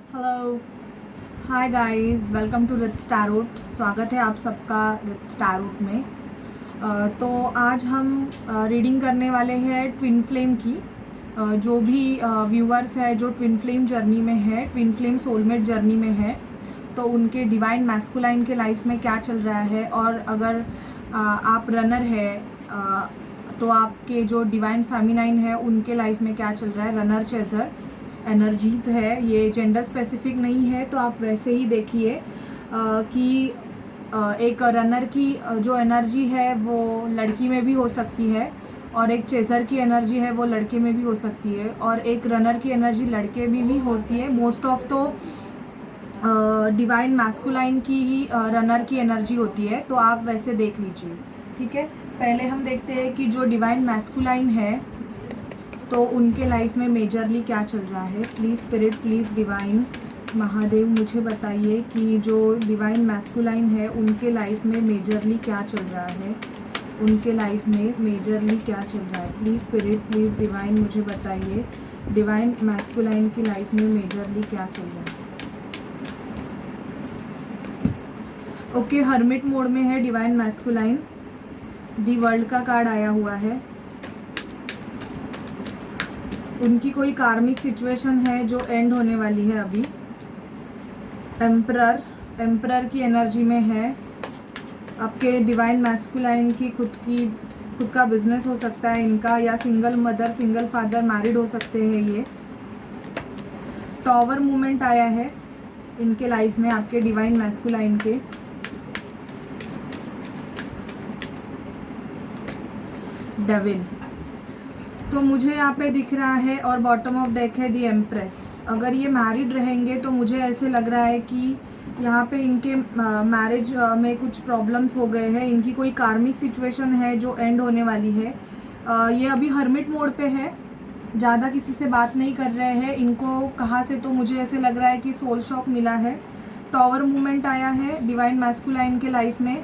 Hello, hi guys, welcome to Rits tarot. स्वागत है आप सबका रिट्स टैरोट में। तो आज हम रीडिंग करने वाले हैं ट्विन फ्लेम की। जो भी व्यूअर्स है जो ट्विन फ्लेम जर्नी में है, ट्विन फ्लेम सोलमेट जर्नी में है, तो उनके डिवाइन मैस्कुलाइन के लाइफ में क्या चल रहा है। और अगर आप रनर है तो आपके जो डिवाइन फेमिनाइन है उनके लाइफ में क्या चल रहा है। रनर चेजर एनर्जीज है, ये जेंडर स्पेसिफिक नहीं है, तो आप वैसे ही देखिए कि एक रनर की जो एनर्जी है वो लड़की में भी हो सकती है, और एक चेजर की एनर्जी है वो लड़के में भी हो सकती है, और एक रनर की एनर्जी लड़के में भी होती है। मोस्ट ऑफ तो डिवाइन मैस्कुलाइन की ही रनर की एनर्जी होती है, तो आप वैसे देख लीजिए। ठीक है, पहले हम देखते हैं कि जो डिवाइन मैस्कुलाइन है तो उनके लाइफ में मेजरली क्या चल रहा है। Please spirit, please divine Mahadev मुझे बताइए कि जो डिवाइन मैस्कुलाइन है उनके लाइफ में मेजरली क्या चल रहा है। उनके लाइफ में मेजरली क्या चल रहा है। प्लीज़ स्पिरिट, प्लीज़ डिवाइन मुझे बताइए डिवाइन मैस्कुलाइन की लाइफ में मेजरली क्या चल रहा है। ओके, हर्मिट मोड में है डिवाइन मैस्कुलाइन। दी वर्ल्ड का कार्ड आया हुआ है। उनकी कोई कार्मिक सिचुएशन है जो एंड होने वाली है अभी। एम्परर की एनर्जी में है। आपके डिवाइन मैस्कुलाइन की खुद का बिजनेस हो सकता है इनका, या single mother single father married हो सकते हैं ये। टॉवर मूवमेंट आया है इनके लाइफ में, आपके डिवाइन मैस्कुलाइन के। डेविल तो मुझे यहाँ पे दिख रहा है, और बॉटम ऑफ डेक है दी एम्प्रेस। अगर ये मैरिड रहेंगे तो मुझे ऐसे लग रहा है कि यहाँ पे इनके मैरिज में कुछ प्रॉब्लम्स हो गए हैं। इनकी कोई कार्मिक सिचुएशन है जो एंड होने वाली है। ये अभी हर्मिट मोड पे है, ज़्यादा किसी से बात नहीं कर रहे हैं। इनको कहाँ से, तो मुझे ऐसे लग रहा है कि सोल शॉक मिला है। टॉवर मूवमेंट आया है डिवाइन मैस्कुलाइन के लाइफ में।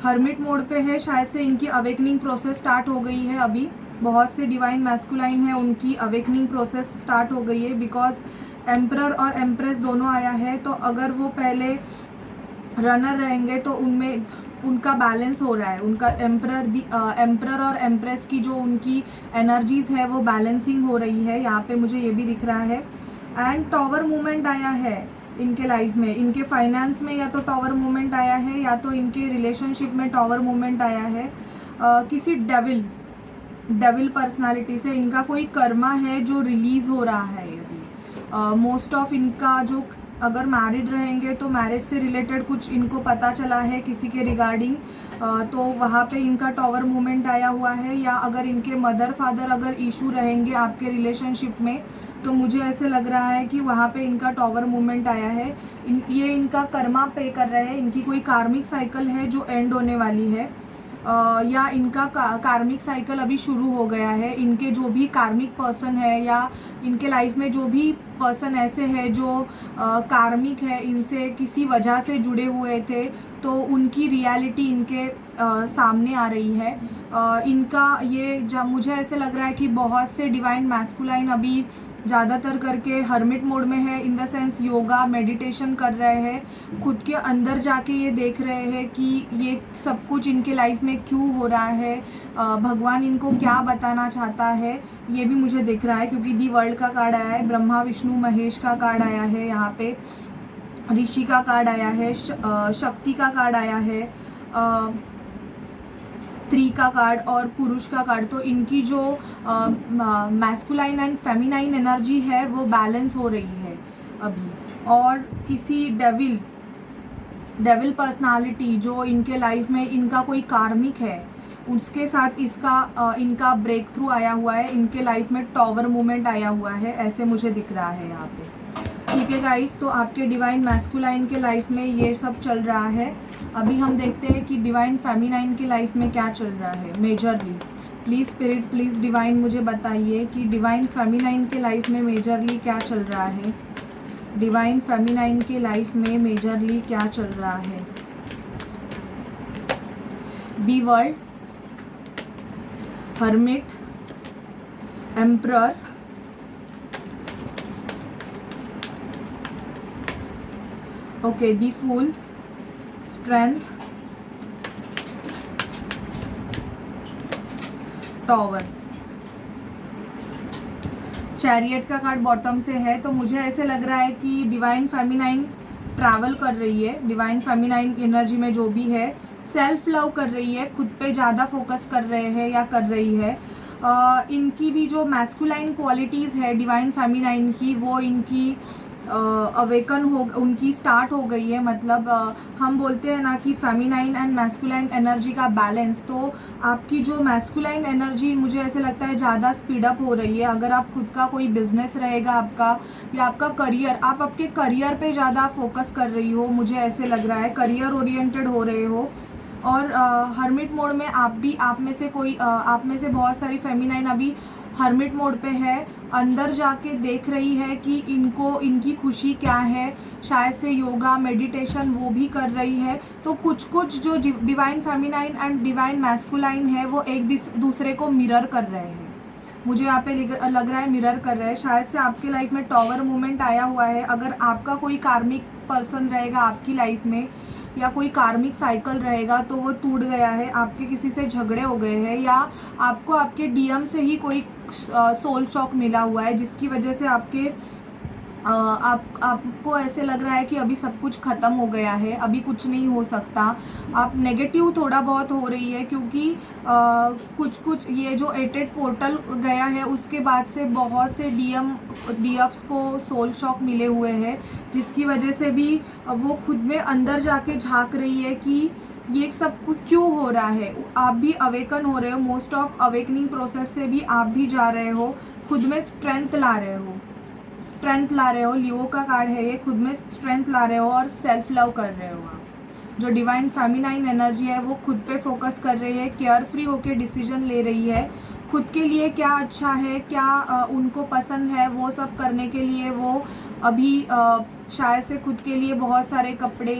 हर्मिट मोड पे है, शायद से इनकी अवेकनिंग प्रोसेस स्टार्ट हो गई है अभी। बहुत से डिवाइन मैस्कुलाइन है उनकी अवेकनिंग प्रोसेस स्टार्ट हो गई है, बिकॉज एम्परर और एम्प्रेस दोनों आया है। तो अगर वो पहले रनर रहेंगे तो उनमें उनका बैलेंस हो रहा है। उनका एम्परर और एम्प्रेस की जो उनकी एनर्जीज है वो बैलेंसिंग हो रही है, यहाँ पे मुझे ये भी दिख रहा है। एंड टॉवर मूवमेंट आया है इनके लाइफ में। इनके फाइनेंस में या तो टॉवर मूवमेंट आया है, या तो इनके रिलेशनशिप में टॉवर मूवमेंट आया है। किसी डेविल पर्सनालिटी से इनका कोई कर्मा है जो रिलीज हो रहा है अभी। मोस्ट ऑफ इनका जो, अगर मैरिड रहेंगे तो मैरिज से रिलेटेड कुछ इनको पता चला है किसी के रिगार्डिंग, तो वहाँ पे इनका टॉवर मूवमेंट आया हुआ है। या अगर इनके मदर फादर अगर इशू रहेंगे आपके रिलेशनशिप में, तो मुझे ऐसे लग रहा है कि वहाँ पे इनका टॉवर मूवमेंट आया है। ये इनका कर्मा पे कर रहे हैं। इनकी कोई कार्मिक साइकिल है जो एंड होने वाली है, या इनका कार्मिक साइकिल अभी शुरू हो गया है। इनके जो भी कार्मिक पर्सन है, या इनके लाइफ में जो भी पर्सन ऐसे है जो कार्मिक है, इनसे किसी वजह से जुड़े हुए थे, तो उनकी रियलिटी इनके सामने आ रही है। इनका ये मुझे ऐसे लग रहा है कि बहुत से डिवाइन मैस्कुलाइन अभी ज़्यादातर करके हर्मिट मोड में है, in the sense yoga meditation कर रहे हैं। खुद के अंदर जाके ये देख रहे हैं कि ये सब कुछ इनके लाइफ में क्यों हो रहा है, भगवान इनको क्या बताना चाहता है, ये भी मुझे दिख रहा है। क्योंकि दी वर्ल्ड का कार्ड आया है, ब्रह्मा विष्णु महेश का कार्ड आया है, यहाँ पे ऋषि का कार्ड आया है, शक्ति का कार्ड आया है, स्त्री का कार्ड और पुरुष का कार्ड। तो इनकी जो मैस्कुलाइन एंड फेमिनाइन एनर्जी है वो बैलेंस हो रही है अभी। और किसी डेविल पर्सनालिटी जो इनके लाइफ में इनका कोई कार्मिक है, उसके साथ इनका ब्रेक थ्रू आया हुआ है। इनके लाइफ में टॉवर मूवमेंट आया हुआ है, ऐसे मुझे दिख रहा है यहाँ पे। ठीक है गाइस, तो आपके डिवाइन मैस्कुलाइन के लाइफ में ये सब चल रहा है। अभी हम देखते हैं कि डिवाइन फेमिनाइन की लाइफ में क्या चल रहा है majorly. Please spirit, please divine मुझे बताइए कि डिवाइन फेमिनाइन के लाइफ में मेजरली क्या चल रहा है। डिवाइन फेमिनाइन के लाइफ में मेजरली क्या चल रहा है। The world, hermit, emperor, okay, the fool, strength, tower, chariot का कार्ड बॉटम से है। तो मुझे ऐसे लग रहा है कि डिवाइन फेमिनाइन ट्रैवल कर रही है, डिवाइन फेमिनाइन एनर्जी में जो भी है, सेल्फ लव कर रही है, खुद पे ज़्यादा फोकस कर रहे हैं या कर रही है। इनकी भी जो मैस्कुलाइन क्वालिटीज़ है डिवाइन फेमिनाइन की, वो इनकी अवेकन हो, उनकी स्टार्ट हो गई है। मतलब हम बोलते हैं ना कि फेमिनाइन एंड मैस्कुलाइन एनर्जी का बैलेंस, तो आपकी जो मैस्कुलाइन एनर्जी मुझे ऐसे लगता है ज़्यादा स्पीडअप हो रही है। अगर आप खुद का कोई बिजनेस रहेगा आपका, या आपका करियर, आप आपके करियर पे ज़्यादा फोकस कर रही हो, मुझे ऐसे लग रहा है करियर ओरिएंटेड हो रहे हो। और हर्मिट मोड में आप भी, आप में से कोई, आप में से बहुत सारी फेमिनाइन अभी हर्मिट मोड पे है, अंदर जाके देख रही है कि इनको, इनकी खुशी क्या है। शायद से योगा, मेडिटेशन वो भी कर रही है। तो कुछ कुछ जो divine feminine and divine masculine है वो एक दूसरे को मिरर कर रहे हैं। मुझे यहाँ पे लग रहा है मिरर कर रहे हैं। शायद से आपके लाइफ में टॉवर मूवमेंट आया हुआ है। अगर आपका कोई कार्मिक पर्सन रहेगा आपकी लाइफ में, या कोई कार्मिक साइकिल रहेगा, तो वो टूट गया है, आपके किसी से झगड़े हो गए हैं, या आपको आपके डीएम से ही कोई सोल शॉक मिला हुआ है, जिसकी वजह से आपको ऐसे लग रहा है कि अभी सब कुछ ख़त्म हो गया है, अभी कुछ नहीं हो सकता। आप नेगेटिव थोड़ा बहुत हो रही है, क्योंकि कुछ ये जो 88 पोर्टल गया है उसके बाद से बहुत से डीएफ्स को सोल शॉक मिले हुए हैं, जिसकी वजह से भी वो खुद में अंदर जाके झांक रही है कि ये सब कुछ क्यों हो रहा है। आप भी अवेकन हो रहे हो, मोस्ट ऑफ अवेकनिंग प्रोसेस से भी आप भी जा रहे हो, खुद में स्ट्रेंथ ला रहे हो, स्ट्रेंथ ला रहे हो। लियो का कार्ड है ये, खुद में स्ट्रेंथ ला रहे हो और सेल्फ लव कर रहे हो आप। जो डिवाइन फेमिनाइन एनर्जी है वो खुद पे फोकस कर रही है, केयर फ्री होके डिसीजन ले रही है, खुद के लिए क्या अच्छा है, क्या उनको पसंद है, वो सब करने के लिए वो अभी शायद से खुद के लिए बहुत सारे कपड़े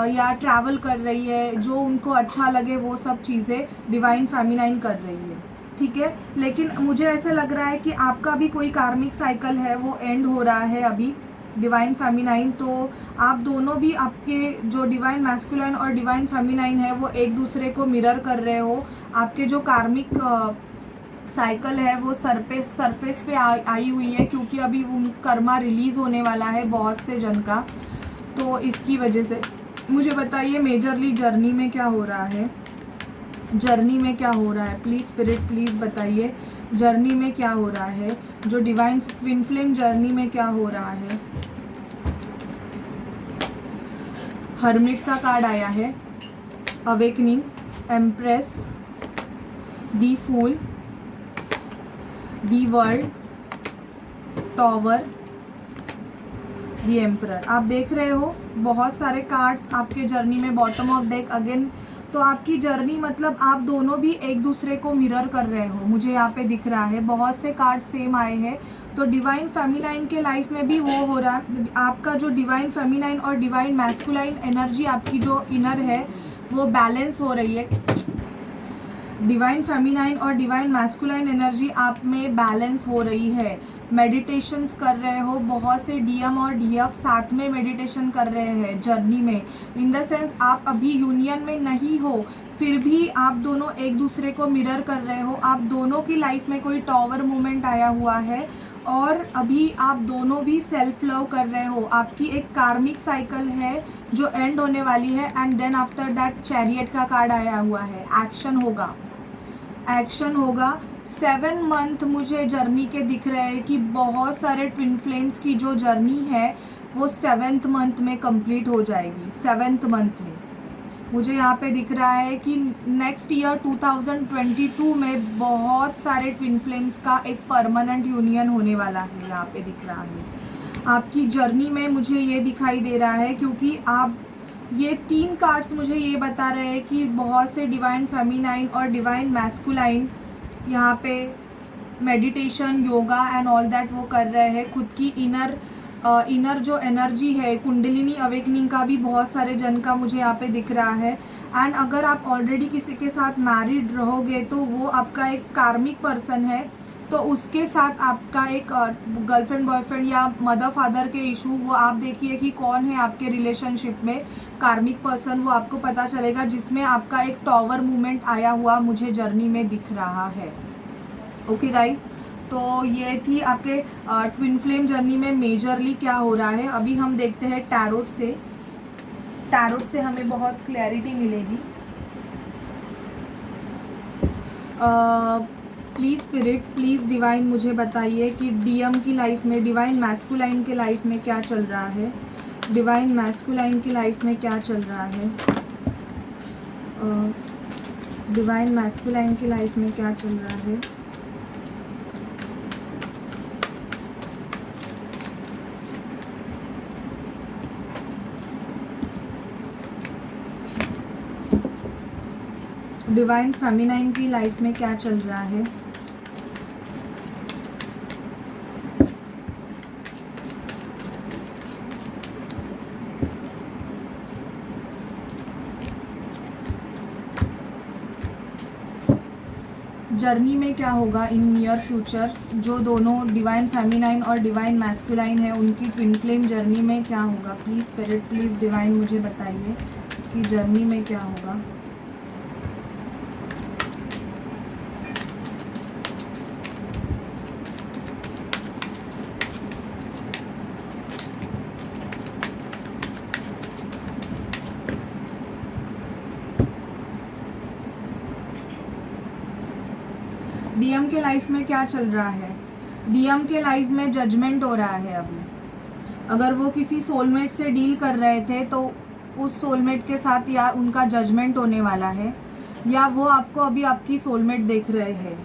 या ट्रैवल कर रही है, जो उनको अच्छा लगे वो सब चीज़ें डिवाइन फेमिनाइन कर रही है, ठीक है। लेकिन मुझे ऐसे लग रहा है कि आपका भी कोई कार्मिक साइकिल है वो एंड हो रहा है अभी, डिवाइन फेमिनाइन। तो आप दोनों भी, आपके जो डिवाइन मैस्कुलाइन और डिवाइन फेमिनाइन है वो एक दूसरे को मिरर कर रहे हो। आपके जो कार्मिक साइकिल है वो सरफेस पे आई हुई है, क्योंकि अभी उन कर्मा रिलीज़ होने वाला है बहुत से जन का। तो इसकी वजह से मुझे बताइए मेजरली जर्नी में क्या हो रहा है, जर्नी में क्या हो रहा है, प्लीज़ स्पिरिट प्लीज़ बताइए जर्नी में क्या हो रहा है, जो डिवाइन ट्विन फ्लेम जर्नी में क्या हो रहा है। हर्मिट का कार्ड आया है, awakening, empress, the fool, the world, tower, the emperor. आप देख रहे हो बहुत सारे कार्ड्स आपके जर्नी में, बॉटम ऑफ डेक अगेन। तो आपकी जर्नी मतलब आप दोनों भी एक दूसरे को मिरर कर रहे हो, मुझे यहाँ पे दिख रहा है। बहुत से कार्ड सेम आए हैं। तो डिवाइन फेमिनाइन के लाइफ में भी वो हो रहा है, आपका जो डिवाइन फेमिनाइन और डिवाइन मैस्कुलाइन एनर्जी आपकी जो इनर है वो बैलेंस हो रही है। डिवाइन फेमिनाइन और डिवाइन मैस्कुलाइन एनर्जी आप में बैलेंस हो रही है। मेडिटेशंस कर रहे हो, बहुत से डीएम और डीएफ साथ में मेडिटेशन कर रहे हैं जर्नी में। इन द सेंस आप अभी यूनियन में नहीं हो, फिर भी आप दोनों एक दूसरे को मिरर कर रहे हो। आप दोनों की लाइफ में कोई टॉवर मूवमेंट आया हुआ है, और अभी आप दोनों भी सेल्फ लव कर रहे हो। आपकी एक कार्मिक साइकिल है जो एंड होने वाली है, and then after that chariot का कार्ड आया हुआ है। एक्शन होगा, एक्शन होगा। 7 मंथ मुझे जर्नी के दिख रहे हैं कि बहुत सारे ट्विन फ्लेम्स की जो जर्नी है वो 7th मंथ में कंप्लीट हो जाएगी। 7th मंथ में मुझे यहाँ पे दिख रहा है कि नेक्स्ट ईयर 2022 में बहुत सारे ट्विन फ्लेम्स का एक परमानेंट यूनियन होने वाला है। यहाँ पे दिख रहा है आपकी जर्नी में, मुझे ये दिखाई दे रहा है, क्योंकि आप, ये 3 कार्ड्स मुझे ये बता रहे हैं कि बहुत से डिवाइन फेमिनाइन और डिवाइन मैस्कुलाइन यहाँ पे meditation, yoga and all that वो कर रहे हैं। खुद की इनर जो एनर्जी है, कुंडलिनी अवेकनिंग का भी बहुत सारे जन का मुझे यहाँ पे दिख रहा है। एंड अगर आप ऑलरेडी किसी के साथ मैरिड रहोगे तो वो आपका एक कार्मिक पर्सन है, तो उसके साथ आपका एक गर्लफ्रेंड बॉयफ्रेंड या मदर फादर के इशू, वो आप देखिए कि कौन है आपके रिलेशनशिप में कार्मिक पर्सन, वो आपको पता चलेगा, जिसमें आपका एक टॉवर मूवमेंट आया हुआ मुझे जर्नी में दिख रहा है। ओके गाइस, तो ये थी आपके ट्विन फ्लेम जर्नी में मेजरली क्या हो रहा है। अभी हम देखते हैं टैरोट से। टैरोट से हमें बहुत क्लैरिटी मिलेगी। प्लीज़ स्पिरिट, प्लीज़ डिवाइन मुझे बताइए कि डीएम की लाइफ में, डिवाइन मैस्कुलाइन के लाइफ में क्या चल रहा है। डिवाइन मैस्कुलाइन की लाइफ में क्या चल रहा है। डिवाइन मैस्कुलाइन की लाइफ में क्या चल रहा है। डिवाइन फेमिनाइन की लाइफ में क्या चल रहा है। जर्नी में क्या होगा इन नियर फ्यूचर, जो दोनों डिवाइन फेमिनाइन और डिवाइन मैस्कुलाइन है उनकी ट्विन फ्लेम जर्नी में क्या होगा। प्लीज़ स्पिरिट, प्लीज़ डिवाइन मुझे बताइए कि जर्नी में क्या होगा। डीएम के लाइफ में क्या चल रहा है। डीएम के लाइफ में जजमेंट हो रहा है अभी। अगर वो किसी सोलमेट से डील कर रहे थे तो उस सोलमेट के साथ या उनका जजमेंट होने वाला है, या वो आपको अभी आपकी सोलमेट देख रहे हैं।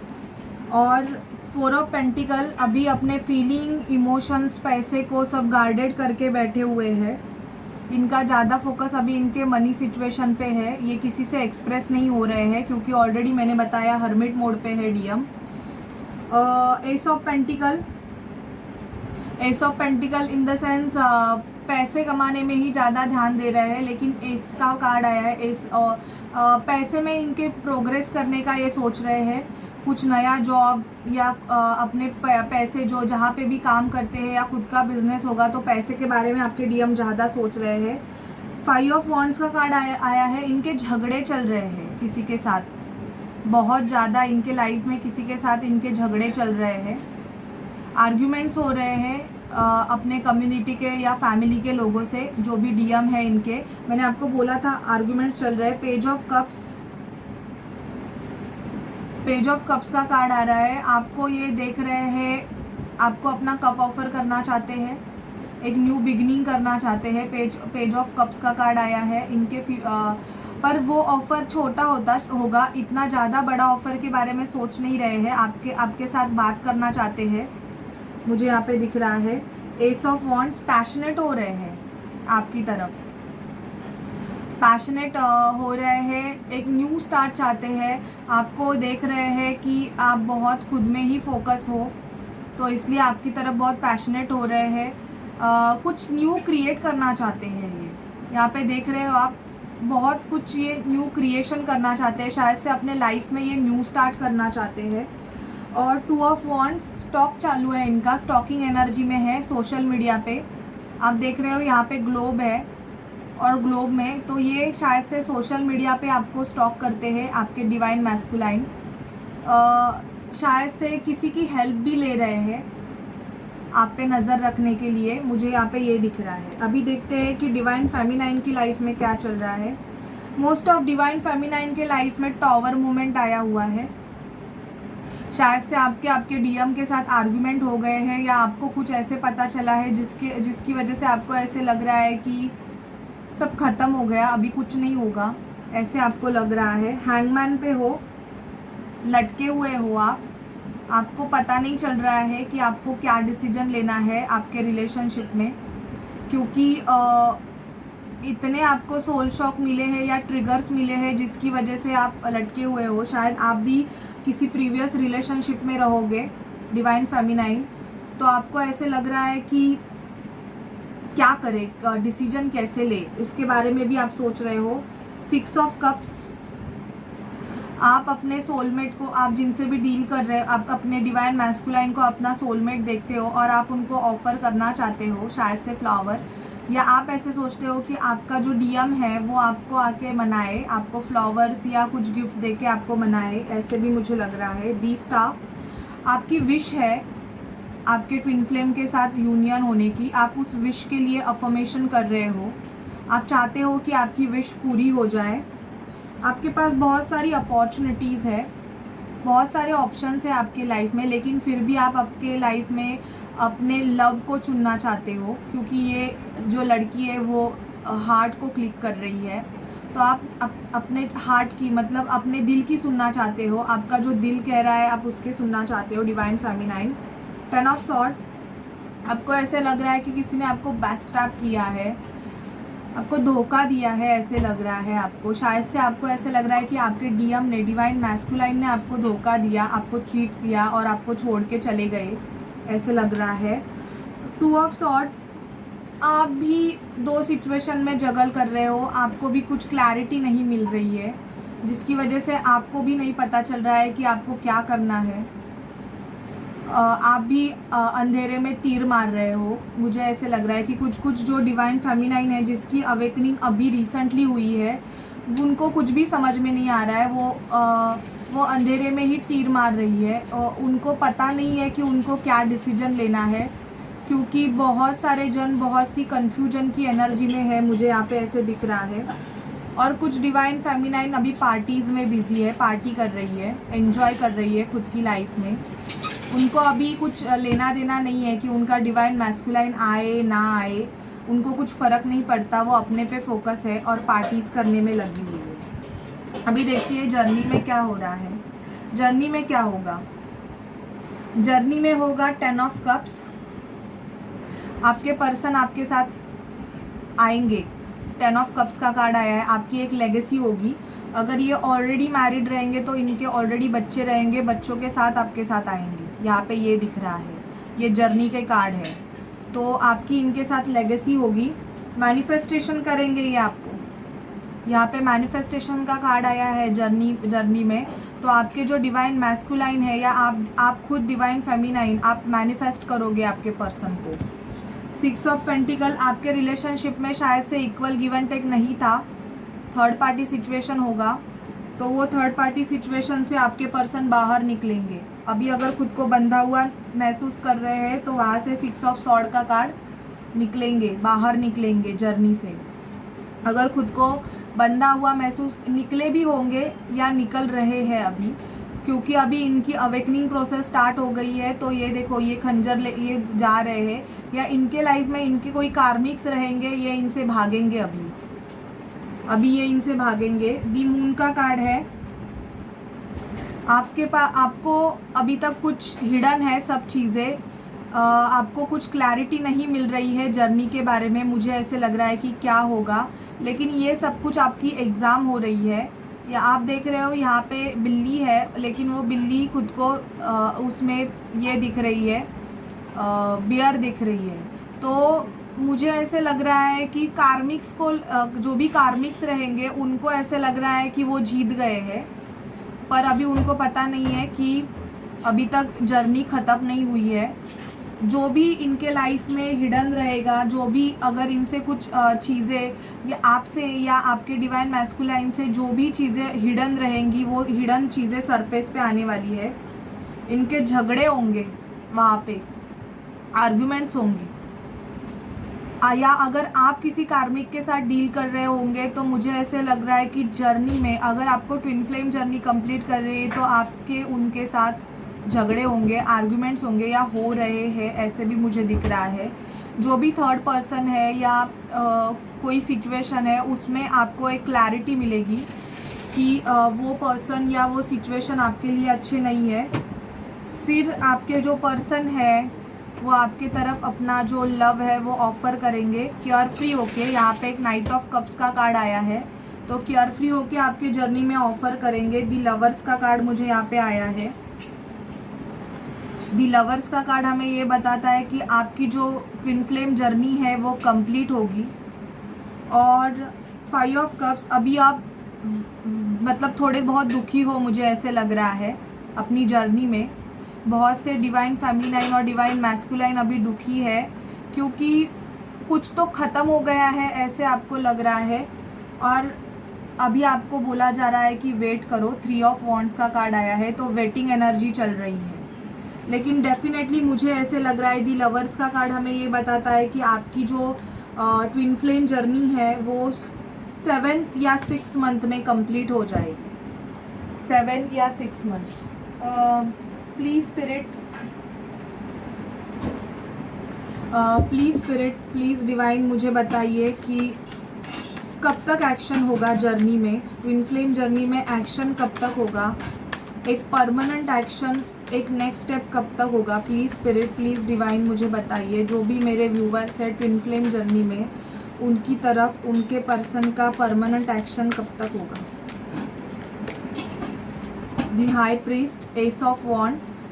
और 4 ऑफ पेंटिकल अभी अपने फीलिंग, इमोशंस, पैसे को सब गार्डेड करके बैठे हुए हैं। इनका ज़्यादा फोकस अभी इनके मनी सिचुएशन पे है। ये किसी से एक्सप्रेस नहीं हो रहे हैं क्योंकि ऑलरेडी मैंने बताया हर्मिट मोड पे है DM. S of pentacle, S of pentacle in the sense पैसे कमाने में ही ज़्यादा ध्यान दे रहे हैं, लेकिन एस का कार्ड आया है। एस पैसे में इनके प्रोग्रेस करने का ये सोच रहे हैं, कुछ नया जॉब या अपने पैसे जो जहाँ पे भी काम करते हैं या खुद का बिजनेस होगा तो पैसे के बारे में आपके डीएम ज़्यादा सोच रहे हैं। 5 ऑफ वॉन्ड्स का कार्ड आया है। इनके झगड़े चल रहे हैं किसी के साथ, बहुत ज़्यादा इनके लाइफ में किसी के साथ इनके झगड़े चल रहे हैं। आर्ग्यूमेंट्स हो रहे हैं अपने कम्युनिटी के या फैमिली के लोगों से, जो भी डीएम है इनके। मैंने आपको बोला था आर्ग्यूमेंट्स चल रहे हैं। Page of cups, page of cups का कार्ड आ रहा है। आपको ये देख रहे हैं, आपको अपना कप ऑफर करना चाहते हैं, एक न्यू बिगनिंग करना चाहते हैं। पेज ऑफ कप्स का कार्ड आया है इनके पर वो ऑफ़र छोटा होगा, इतना ज़्यादा बड़ा ऑफ़र के बारे में सोच नहीं रहे हैं। आपके साथ बात करना चाहते हैं, मुझे यहाँ पे दिख रहा है। एस ऑफ वॉन्ड्स, पैशनेट हो रहे हैं आपकी तरफ, पैशनेट हो रहे हैं, एक न्यू स्टार्ट चाहते हैं। आपको देख रहे हैं कि आप बहुत खुद में ही फोकस हो, तो इसलिए आपकी तरफ बहुत पैशनेट हो रहे हैं। कुछ न्यू क्रिएट करना चाहते हैं। ये यहाँ पे देख रहे हो आप, बहुत कुछ ये न्यू क्रिएशन करना चाहते हैं, शायद से अपने लाइफ में ये न्यू स्टार्ट करना चाहते हैं। और 2 ऑफ वॉन्ड्स, स्टॉक चालू है इनका, स्टॉकिंग एनर्जी में है सोशल मीडिया पे। आप देख रहे हो यहाँ पे ग्लोब है और ग्लोब में, तो ये शायद से सोशल मीडिया पे आपको स्टॉक करते हैं आपके डिवाइन मैस्कुलाइन। शायद से किसी की हेल्प भी ले रहे हैं आप पे नज़र रखने के लिए, मुझे यहाँ पे ये दिख रहा है। अभी देखते हैं कि डिवाइन फेमिनाइन की लाइफ में क्या चल रहा है। मोस्ट ऑफ डिवाइन फेमिनाइन के लाइफ में टॉवर मूवमेंट आया हुआ है। शायद से आपके डीएम के साथ आर्ग्यूमेंट हो गए हैं, या आपको कुछ ऐसे पता चला है जिसकी वजह से आपको ऐसे लग रहा है कि सब ख़त्म हो गया, अभी कुछ नहीं होगा, ऐसे आपको लग रहा है। हैंगमैन पे हो, लटके हुए हो आपको पता नहीं चल रहा है कि आपको क्या डिसीजन लेना है आपके रिलेशनशिप में, क्योंकि इतने आपको सोल शॉक मिले हैं या ट्रिगर्स मिले हैं जिसकी वजह से आप लटके हुए हो। शायद आप भी किसी प्रीवियस रिलेशनशिप में रहोगे डिवाइन फेमिनाइन, तो आपको ऐसे लग रहा है कि क्या करे, डिसीजन कैसे ले, उसके बारे में भी आप सोच रहे हो। 6 ऑफ कप्स, आप अपने सोलमेट को, आप जिनसे भी डील कर रहे हो, आप अपने डिवाइन मैस्कुलाइन को अपना सोलमेट देखते हो और आप उनको ऑफ़र करना चाहते हो शायद से फ्लावर, या आप ऐसे सोचते हो कि आपका जो डीएम है वो आपको आके मनाए, आपको फ्लावर्स या कुछ गिफ्ट दे के आपको मनाए, ऐसे भी मुझे लग रहा है। दी स्टार आपकी विश है आपके ट्विन फ्लेम के साथ यूनियन होने की। आप उस विश के लिए अफर्मेशन कर रहे हो, आप चाहते हो कि आपकी विश पूरी हो जाए। आपके पास बहुत सारी अपॉर्चुनिटीज़ है, बहुत सारे ऑप्शंस है आपके लाइफ में, लेकिन फिर भी आप आपके लाइफ में अपने लव को चुनना चाहते हो, क्योंकि ये जो लड़की है वो हार्ट को क्लिक कर रही है। तो आप अपने हार्ट की, मतलब अपने दिल की सुनना चाहते हो, आपका जो दिल कह रहा है आप उसके सुनना चाहते हो। डिवाइन फेमिनाइन 10 ऑफ सॉर्ड, आपको ऐसे लग रहा है कि किसी ने आपको बैकस्टैप किया है, आपको धोखा दिया है, ऐसे लग रहा है आपको। शायद से आपको ऐसे लग रहा है कि आपके डीएम ने, डिवाइन मैस्कुलाइन ने आपको धोखा दिया, आपको चीट किया और आपको छोड़ के चले गए, ऐसे लग रहा है। 2 ऑफ सॉर्ड, आप भी 2 सिचुएशन में जगल कर रहे हो, आपको भी कुछ क्लैरिटी नहीं मिल रही है, जिसकी वजह से आपको भी नहीं पता चल रहा है कि आपको क्या करना है। आप भी अंधेरे में तीर मार रहे हो। मुझे ऐसे लग रहा है कि कुछ जो डिवाइन फेमिनाइन है जिसकी अवेकनिंग अभी रिसेंटली हुई है, उनको कुछ भी समझ में नहीं आ रहा है। वो अंधेरे में ही तीर मार रही है और उनको पता नहीं है कि उनको क्या डिसीजन लेना है, क्योंकि बहुत सारे जन बहुत सी कन्फ्यूजन की एनर्जी में है, मुझे यहाँ पे ऐसे दिख रहा है। और कुछ डिवाइन फेमिनाइन अभी पार्टीज़ में बिजी है, पार्टी कर रही है, एंजॉय कर रही है खुद की लाइफ में। उनको अभी कुछ लेना देना नहीं है कि उनका डिवाइन मैस्कुलाइन आए ना आए, उनको कुछ फ़र्क नहीं पड़ता, वो अपने पे फोकस है और पार्टीज़ करने में लगी हुई है। अभी देखती है जर्नी में क्या हो रहा है। जर्नी में क्या होगा? जर्नी में होगा 10 ऑफ कप्स। आपके पर्सन आपके साथ आएंगे। 10 ऑफ कप्स का कार्ड आया है, आपकी एक लेगेसी होगी। अगर ये ऑलरेडी मैरिड रहेंगे तो इनके ऑलरेडी बच्चे रहेंगे, बच्चों के साथ आपके साथ आएंगे, यहाँ पे ये दिख रहा है, ये जर्नी के कार्ड है। तो आपकी इनके साथ लेगेसी होगी, मैनिफेस्टेशन करेंगे ये आपको। यहाँ पे मैनिफेस्टेशन का कार्ड आया है जर्नी में। तो आपके जो डिवाइन मैस्कुलाइन है या आप खुद डिवाइन फेमिनाइन, आप मैनिफेस्ट करोगे आपके पर्सन को। 6 ऑफ पेंटिकल, आपके रिलेशनशिप में शायद से इक्वल गिव एंड टेक नहीं था, थर्ड पार्टी सिचुएशन होगा। तो वो थर्ड पार्टी सिचुएशन से आपके पर्सन बाहर निकलेंगे। अभी अगर खुद को बंधा हुआ महसूस कर रहे हैं तो वहाँ से 6 ऑफ सॉर्ड का कार्ड निकलेंगे, बाहर निकलेंगे जर्नी से। अगर खुद को बंधा हुआ महसूस निकले भी होंगे या निकल रहे हैं अभी, क्योंकि अभी इनकी अवेकनिंग प्रोसेस स्टार्ट हो गई है। तो ये देखो, ये खंजर ले ये जा रहे हैं, या इनके लाइफ में इनके कोई कार्मिक्स रहेंगे, ये इनसे भागेंगे अभी ये इनसे भागेंगे। दी मून का कार्ड है, आपके पास, आपको अभी तक कुछ हिडन है सब चीज़ें, आपको कुछ क्लैरिटी नहीं मिल रही है जर्नी के बारे में। मुझे ऐसे लग रहा है कि क्या होगा, लेकिन ये सब कुछ आपकी एग्ज़ाम हो रही है। या आप देख रहे हो यहाँ पे बिल्ली है, लेकिन वो बिल्ली खुद को उसमें ये दिख रही है, बियर दिख रही है। तो मुझे ऐसे लग रहा है कि कार्मिक्स को, जो भी कार्मिक्स रहेंगे उनको ऐसे लग रहा है कि वो जीत गए हैं, पर अभी उनको पता नहीं है कि अभी तक जर्नी ख़त्म नहीं हुई है। जो भी इनके लाइफ में हिडन रहेगा, जो भी अगर इनसे कुछ चीज़ें या आपसे या आपके डिवाइन मैस्कुलाइन से जो भी चीज़ें हिडन रहेंगी, वो हिडन चीज़ें सरफेस पे आने वाली है। इनके झगड़े होंगे, वहाँ पे आर्ग्यूमेंट्स होंगी, या अगर आप किसी कार्मिक के साथ डील कर रहे होंगे तो मुझे ऐसे लग रहा है कि जर्नी में, अगर आपको ट्विन फ्लेम जर्नी कंप्लीट कर रही है तो आपके उनके साथ झगड़े होंगे, आर्ग्यूमेंट्स होंगे या हो रहे हैं, ऐसे भी मुझे दिख रहा है। जो भी थर्ड पर्सन है या कोई सिचुएशन है, उसमें आपको एक क्लैरिटी मिलेगी कि वो पर्सन या वो सिचुएशन आपके लिए अच्छे नहीं है। फिर आपके जो पर्सन है वो आपके तरफ अपना जो लव है वो ऑफ़र करेंगे केयर फ्री होके। यहाँ पे एक नाइट ऑफ कप्स का कार्ड आया है, तो केयर फ्री होके आपके जर्नी में ऑफ़र करेंगे। दी लवर्स का कार्ड मुझे यहाँ पे आया है। दी लवर्स का कार्ड हमें ये बताता है कि आपकी जो ट्विन फ्लेम जर्नी है वो कंप्लीट होगी। और 5 ऑफ कप्स, अभी आप मतलब थोड़े बहुत दुखी हो, मुझे ऐसे लग रहा है अपनी जर्नी में। बहुत से डिवाइन फेमिनाइन और डिवाइन मैस्कुलाइन अभी दुखी है, क्योंकि कुछ तो ख़त्म हो गया है ऐसे आपको लग रहा है। और अभी आपको बोला जा रहा है कि वेट करो। 3 ऑफ वॉन्ड्स का कार्ड आया है, तो वेटिंग एनर्जी चल रही है। लेकिन डेफिनेटली मुझे ऐसे लग रहा है, दी लवर्स का कार्ड हमें ये बताता है कि आपकी जो ट्विन फ्लेम जर्नी है वो 7 या 6 मंथ में कंप्लीट हो जाएगी। 7 या 6 month. Please spirit, please spirit, please divine, मुझे बताइए कि कब तक एक्शन होगा जर्नी में, ट्विन फ्लेम जर्नी में एक्शन कब तक होगा, एक परमानेंट एक्शन, एक नेक्स्ट स्टेप कब तक होगा। प्लीज़ स्पिरिट, प्लीज़ डिवाइन, मुझे बताइए। जो भी मेरे व्यूवर्स है ट्विन फ्लेम जर्नी में, उनकी तरफ उनके पर्सन का परमानेंट एक्शन कब तक होगा। The high priest, ace of wands,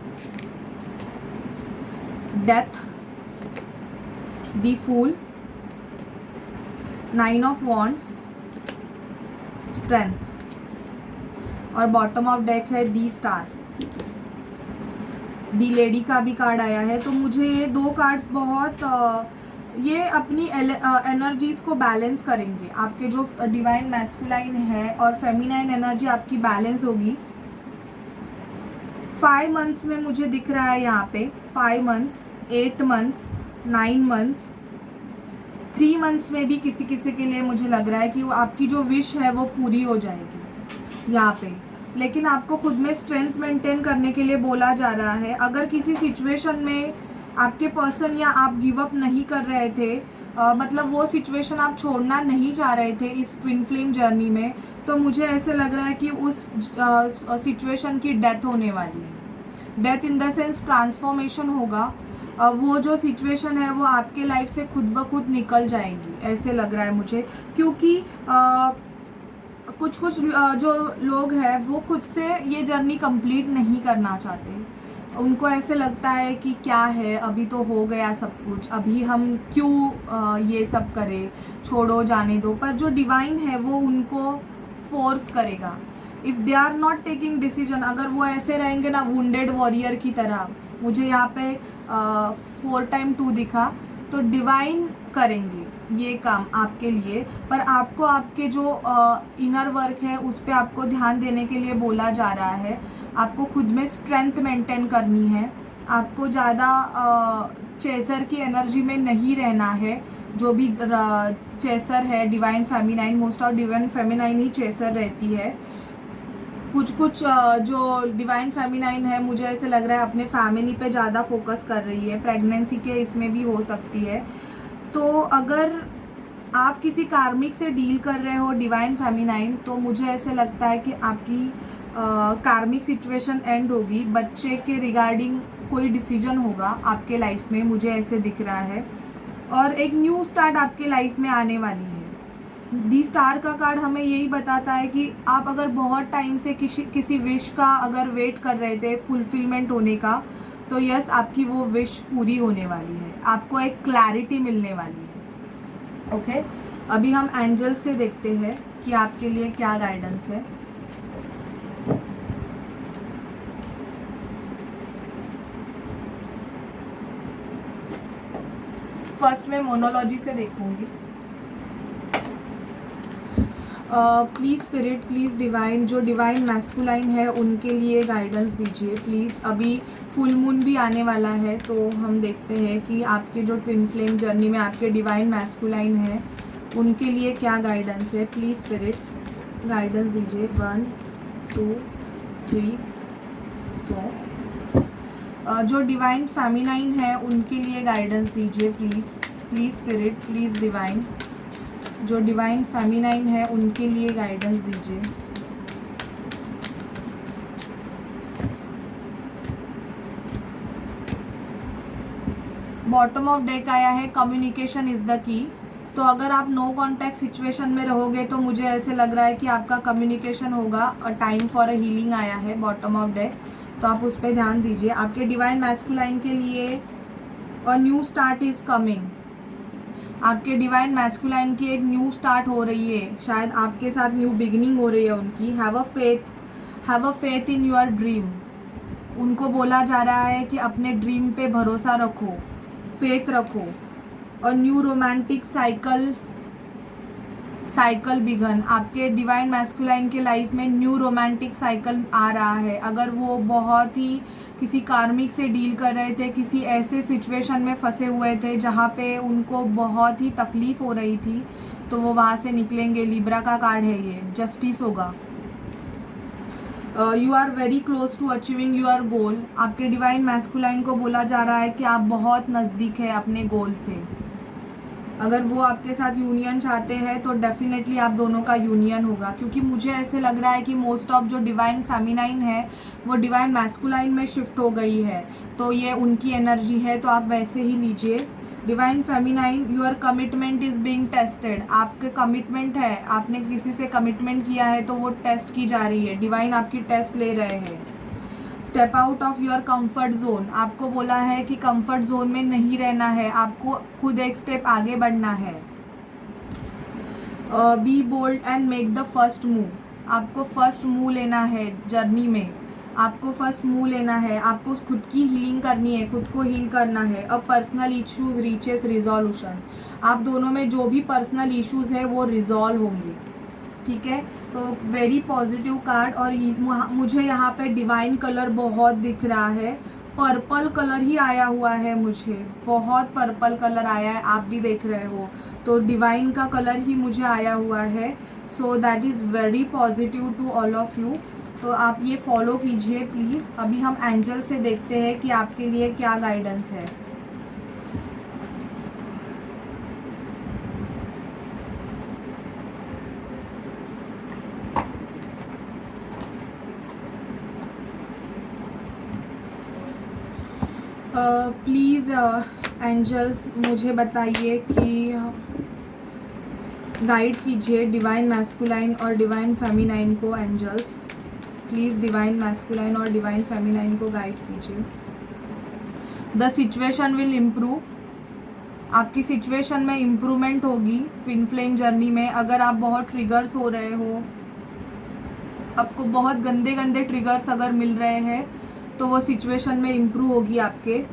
death, the fool, 9 of wands, strength, और बॉटम ऑफ डेक है दी स्टार। दी लेडी का भी कार्ड आया है। तो मुझे ये 2 कार्ड्स बहुत ये अपनी एनर्जीज को बैलेंस करेंगे। आपके जो डिवाइन मैस्कुलाइन है और फेमिनाइन एनर्जी आपकी बैलेंस होगी। 5 मंथ्स में मुझे दिख रहा है यहाँ पे, 5 मंथ्स, 8 मंथ्स, 9 मंथ्स, 3 मंथ्स में भी किसी किसी के लिए मुझे लग रहा है कि वो आपकी जो विश है वो पूरी हो जाएगी यहाँ पे। लेकिन आपको खुद में स्ट्रेंथ मेंटेन करने के लिए बोला जा रहा है। अगर किसी सिचुएशन में आपके पर्सन या आप गिव अप नहीं कर रहे थे, मतलब वो सिचुएशन आप छोड़ना नहीं चाह रहे थे इस ट्विन फ्लेम जर्नी में, तो मुझे ऐसे लग रहा है कि उस सिचुएशन की डेथ होने वाली है। Death in the sense transformation होगा। वो जो सिचुएशन है वो आपके लाइफ से खुद ब खुद निकल जाएंगी, ऐसे लग रहा है मुझे। क्योंकि कुछ जो लोग हैं वो खुद से ये जर्नी कंप्लीट नहीं करना चाहते। उनको ऐसे लगता है कि क्या है, अभी तो हो गया सब कुछ, अभी हम क्यों ये सब करें, छोड़ो, जाने दो। पर जो डिवाइन है वो उनको फोर्स करेगा। If they are not taking decision, अगर वो ऐसे रहेंगे ना वुंडेड वॉरियर की तरह, मुझे यहाँ पे 4 टाइम 2 दिखा, तो डिवाइन करेंगे ये काम आपके लिए। पर आपको आपके जो इनर वर्क है उस पर आपको ध्यान देने के लिए बोला जा रहा है। आपको खुद में स्ट्रेंथ मेंटेन करनी है। आपको ज़्यादा चेसर की एनर्जी में नहीं रहना है। जो भी चेसर है divine feminine, most of divine feminine he chaser रहती है। कुछ जो डिवाइन फेमिनाइन है मुझे ऐसे लग रहा है अपने फैमिली पे ज़्यादा फोकस कर रही है। प्रेगनेंसी के इसमें भी हो सकती है। तो अगर आप किसी कार्मिक से डील कर रहे हो डिवाइन फेमिनाइन, तो मुझे ऐसे लगता है कि आपकी कार्मिक सिचुएशन एंड होगी। बच्चे के रिगार्डिंग कोई डिसीजन होगा आपके लाइफ में, मुझे ऐसे दिख रहा है। और एक न्यू स्टार्ट आपके लाइफ में आने वाली है। दी स्टार का कार्ड हमें यही बताता है कि आप अगर बहुत टाइम से किसी विश का अगर वेट कर रहे थे फुलफिलमेंट होने का, तो यस, आपकी वो विश पूरी होने वाली है। आपको एक क्लैरिटी मिलने वाली है। ओके, अभी हम एंजल से देखते हैं कि आपके लिए क्या गाइडेंस है। फर्स्ट मैं मोनोलॉजी से देखूंगी। प्लीज़ स्पिरिट, प्लीज़ डिवाइन, जो डिवाइन मैस्कुलाइन है उनके लिए गाइडेंस दीजिए प्लीज़। अभी फुल मून भी आने वाला है, तो हम देखते हैं कि आपके जो ट्विन फ्लेम जर्नी में आपके डिवाइन मैस्कुलाइन है उनके लिए क्या गाइडेंस है। प्लीज़ स्पिरिट गाइडेंस दीजिए। 1 2 3 4। जो डिवाइन फेमिनाइन है उनके लिए गाइडेंस दीजिए please. Please spirit, please divine, जो डिवाइन फेमिनाइन है उनके लिए गाइडेंस दीजिए। बॉटम ऑफ डेक आया है कम्युनिकेशन इज द की। तो अगर आप नो कॉन्टैक्ट सिचुएशन में रहोगे तो मुझे ऐसे लग रहा है कि आपका कम्युनिकेशन होगा। और टाइम फॉर अ हीलिंग आया है बॉटम ऑफ डेक, तो आप उस पर ध्यान दीजिए। आपके डिवाइन मैस्कुलाइन के लिए a new start is coming. आपके डिवाइन मैस्कुलाइन की एक न्यू स्टार्ट हो रही है, शायद आपके साथ न्यू बिगिनिंग हो रही है उनकी। Have a faith in your dream. उनको बोला जा रहा है कि अपने ड्रीम पे भरोसा रखो, फेथ रखो। और न्यू रोमांटिक साइकिल बिगन। आपके डिवाइन मैस्कुलाइन के लाइफ में न्यू रोमांटिक साइकिल आ रहा है। अगर वो बहुत ही किसी कार्मिक से डील कर रहे थे, किसी ऐसे सिचुएशन में फंसे हुए थे जहाँ पे उनको बहुत ही तकलीफ हो रही थी, तो वो वहाँ से निकलेंगे। लिब्रा का कार्ड है ये, जस्टिस होगा। You are very close to achieving your goal. आपके डिवाइन मैस्कुलाइन को बोला जा रहा है कि आप बहुत नज़दीक है अपने गोल से। अगर वो आपके साथ यूनियन चाहते हैं तो डेफिनेटली आप दोनों का यूनियन होगा, क्योंकि मुझे ऐसे लग रहा है कि मोस्ट ऑफ जो डिवाइन फेमिनाइन है वो डिवाइन मैस्कुलाइन में शिफ्ट हो गई है, तो ये उनकी एनर्जी है, तो आप वैसे ही लीजिए। Divine feminine, your commitment is being tested. आपके कमिटमेंट है, आपने किसी से कमिटमेंट किया है तो वो टेस्ट की जा रही है। डिवाइन आपकी टेस्ट ले रहे हैं। Step out of your comfort zone. आपको बोला है कि कंफर्ट जोन में नहीं रहना है, आपको खुद एक स्टेप आगे बढ़ना है। Be bold and make the first move. आपको फर्स्ट मूव लेना है जर्नी में, आपको फर्स्ट मूव लेना है, आपको खुद की हीलिंग करनी है, खुद को हील करना है। अब पर्सनल इश्यूज रीचेस रिजोल्यूशन। आप दोनों में जो भी पर्सनल इश्यूज है वो रिजॉल्व होंगे, ठीक है। तो वेरी पॉजिटिव कार्ड। और मुझे यहाँ पे डिवाइन कलर बहुत दिख रहा है, पर्पल कलर ही आया हुआ है, मुझे बहुत पर्पल कलर आया है, आप भी देख रहे हो, तो डिवाइन का कलर ही मुझे आया हुआ है। So that is very positive to all of you. तो आप ये फॉलो कीजिए प्लीज़। अभी हम एंजल से देखते हैं कि आपके लिए क्या गाइडेंस है। प्लीज़ एंजल्स मुझे बताइए कि गाइड कीजिए डिवाइन मैस्कुलाइन और डिवाइन फेमिनाइन को। एंजल्स प्लीज़ डिवाइन मैस्कुलाइन और डिवाइन फेमिनाइन को गाइड कीजिए। The situation will improve. आपकी सिचुएशन में इम्प्रूवमेंट होगी ट्विन फ्लेम जर्नी में। अगर आप बहुत ट्रिगर्स हो रहे हो, आपको बहुत गंदे गंदे ट्रिगर्स अगर मिल रहे हैं, तो वो सिचुएशन में इम्प्रूव होगी आपके।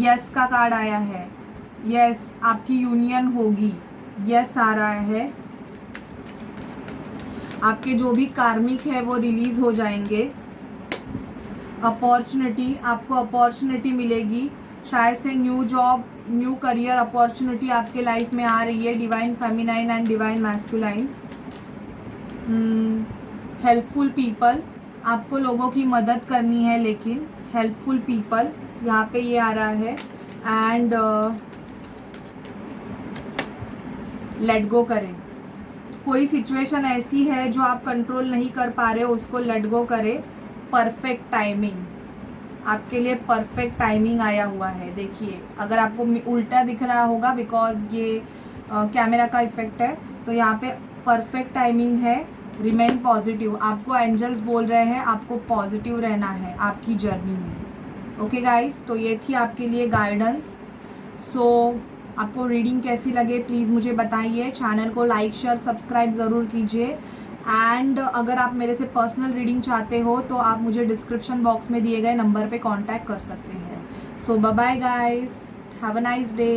यस का कार्ड आया है। यस आपकी यूनियन होगी, यस आ रहा है। आपके जो भी कार्मिक है वो रिलीज हो जाएंगे। अपॉर्चुनिटी, आपको अपॉर्चुनिटी मिलेगी, शायद से new job, new career opportunity आपके लाइफ में आ रही है। Divine feminine and divine masculine. Helpful people, आपको लोगों की मदद करनी है, लेकिन हेल्पफुल पीपल यहाँ पे ये आ रहा है। एंड लेट गो करें। कोई सिचुएशन ऐसी है जो आप कंट्रोल नहीं कर पा रहे हो, उसको लेट गो करें। परफेक्ट टाइमिंग, आपके लिए परफेक्ट टाइमिंग आया हुआ है। देखिए, अगर आपको उल्टा दिख रहा होगा बिकॉज ये कैमरा का इफेक्ट है, तो यहाँ पे परफेक्ट टाइमिंग है। रिमेन पॉजिटिव, आपको एंजल्स बोल रहे हैं आपको पॉजिटिव रहना है आपकी जर्नी में। ओके गाइस, तो ये थी आपके लिए गाइडेंस। सो आपको रीडिंग कैसी लगे प्लीज़ मुझे बताइए। चैनल को लाइक शेयर सब्सक्राइब ज़रूर कीजिए। एंड अगर आप मेरे से पर्सनल रीडिंग चाहते हो तो आप मुझे डिस्क्रिप्शन बॉक्स में दिए गए नंबर पे कांटेक्ट कर सकते हैं। So bye bye guys, have a nice day.